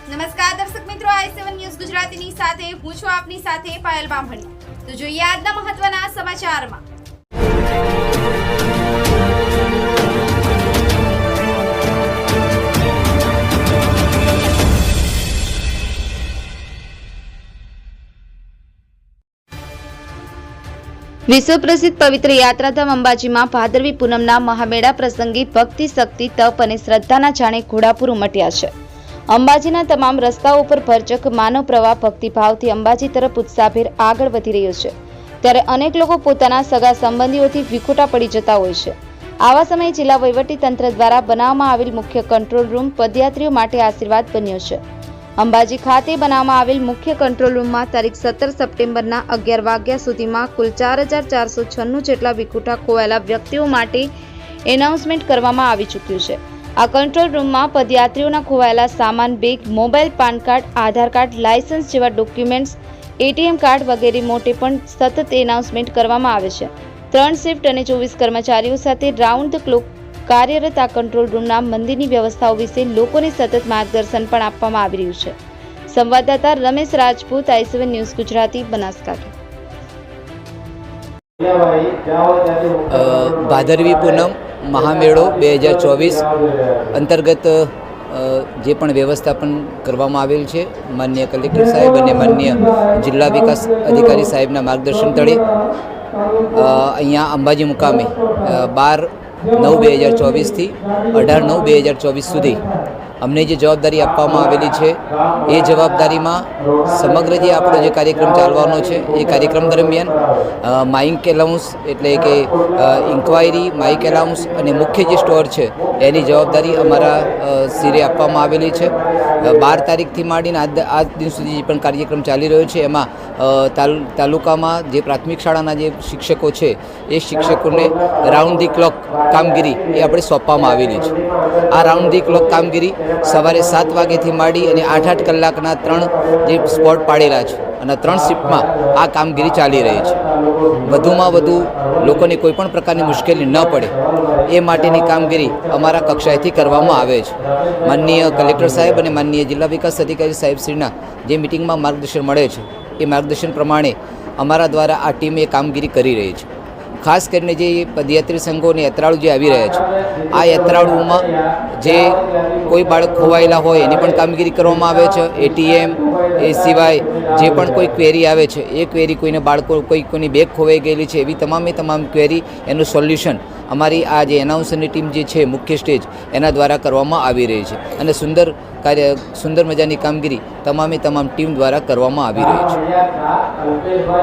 નમસ્કાર દર્શક મિત્રો, i7 ન્યૂઝ ગુજરાતીની સાથે હું છું આપની સાથે પાયલ બામણી। તો જોઈએ આજના મહત્વના સમાચારમાં। વિશ્વ પ્રસિદ્ધ પવિત્ર યાત્રાધામ અંબાજીમાં ભાદરવી પૂનમના મહામેળા પ્રસંગે ભક્તિ, શક્તિ, તપ અને શ્રદ્ધાના જાણે ઘોડાપુર ઉમટ્યા છે। અંબાજીના તમામ રસ્તાઓ પર ભરચક માનવ પ્રવાહ ભક્તિભાવથી અંબાજી તરફ ઉત્સાહભેર આગળ વધી રહ્યો છે, ત્યારે અનેક લોકો પોતાના સગા સંબંધીઓથી વિખૂટા પડી જતા હોય છે। આવા સમયે જિલ્લા વહીવટી તંત્ર દ્વારા બનાવવામાં આવેલ મુખ્ય કંટ્રોલ રૂમ પદયાત્રીઓ માટે આશીર્વાદ બન્યો છે। અંબાજી ખાતે બનાવવામાં આવેલ મુખ્ય કંટ્રોલ રૂમમાં તારીખ 17 સપ્ટેમ્બરના 11 વાગ્યા સુધીમાં કુલ 4496 જેટલા વિખૂટા ખોવાયેલા વ્યક્તિઓ માટે એનાઉન્સમેન્ટ કરવામાં આવી ચૂક્યું છે। આ કંટ્રોલ રૂમમાં પદયાત્રીઓના ખોવાયેલા સામાન, બેગ, મોબાઈલ, પાન કાર્ડ, આધાર કાર્ડ, લાયસન્સ જેવા ડોક્યુમેન્ટ્સ, એટીએમ કાર્ડ વગેરે મોટે પણ સતત એનાઉન્સમેન્ટ કરવામાં આવે છે। 3 શિફ્ટ અને 24 કર્મચારીઓ સાથે રાઉન્ડ ધ ક્લોક કાર્યરત આ કંટ્રોલ રૂમના મંદિરની વ્યવસ્થાઓ વિશે લોકોને સતત માર્ગદર્શન પણ આપવામાં આવી રહ્યું છે। સંવાદદાતા રમેશ રાજપૂત, i7 ન્યૂઝ ગુજરાતી, બનાસકાંઠા। ભાદરવી પૂનમ મહામેળો 2024 અંતર્ગત જે પણ વ્યવસ્થાપન કરવામાં આવેલ છે માનનીય કલેક્ટર સાહેબ અને માનનીય જિલ્લા વિકાસ અધિકારી સાહેબના માર્ગદર્શન તળે અહીંયા અંબાજી મુકામે 12/9/2024 થી 18/9/2024 સુધી અમને જે જવાબદારી આપવામાં આવેલી છે એ જવાબદારીમાં સમગ્ર જે આપણો જે કાર્યક્રમ ચાલવાનો છે એ કાર્યક્રમ દરમિયાન માઇક એલાઉન્સ એટલે કે ઇન્ક્વાયરી, માઇક એલાઉન્સ અને મુખ્ય જે સ્ટોર છે એની જવાબદારી અમારા સિરે આપવામાં આવેલી છે। 12 તારીખથી માંડીને આજ દિન સુધી જે પણ કાર્યક્રમ ચાલી રહ્યો છે એમાં તાલુકામાં જે પ્રાથમિક શાળાના જે શિક્ષકો છે એ શિક્ષકોને રાઉન્ડ ધી ક્લોક કામગીરી એ આપણે સોંપવામાં આવેલી છે। આ રાઉન્ડ ધી ક્લોક કામગીરી સવારે 7 વાગ્યાથી માંડી અને 8-8 કલાકના 3 જે સ્પોટ પાડેલા છે અને 3 શિફ્ટમાં આ કામગીરી ચાલી રહી છે। વધુમાં વધુ લોકોને કોઈપણ પ્રકારની મુશ્કેલી ન પડે એ માટેની કામગીરી અમારા કક્ષાએથી કરવામાં આવે છે। માનનીય કલેક્ટર સાહેબ અને માનનીય જિલ્લા વિકાસ અધિકારી સાહેબશ્રીના જે મિટિંગમાં માર્ગદર્શન મળે છે એ માર્ગદર્શન પ્રમાણે અમારા દ્વારા આ ટીમ એ કામગીરી કરી રહી છે। ખાસ કરીને જે પદયાત્રી સંઘો અને યાત્રાળુ જે આવી રહ્યા છે આ યાત્રાળુઓમાં જે કોઈ બાળક ખોવાયેલા હોય એની પણ કામગીરી કરવામાં આવે છે। એટીએમ એ સિવાય જે પણ કોઈ ક્વેરી આવે છે એ ક્વેરી કોઈને બાળકો કોઈની બેગ ખોવાઈ ગયેલી છે એવી તમામ ક્વેરી એનું સોલ્યુશન અમારી આ જે એનાઉન્સરની ટીમ જે છે મુખ્ય સ્ટેજ એના દ્વારા કરવામાં આવી રહી છે અને સુંદર મજાની કામગીરી તમામ ટીમ દ્વારા કરવામાં આવી રહી છે।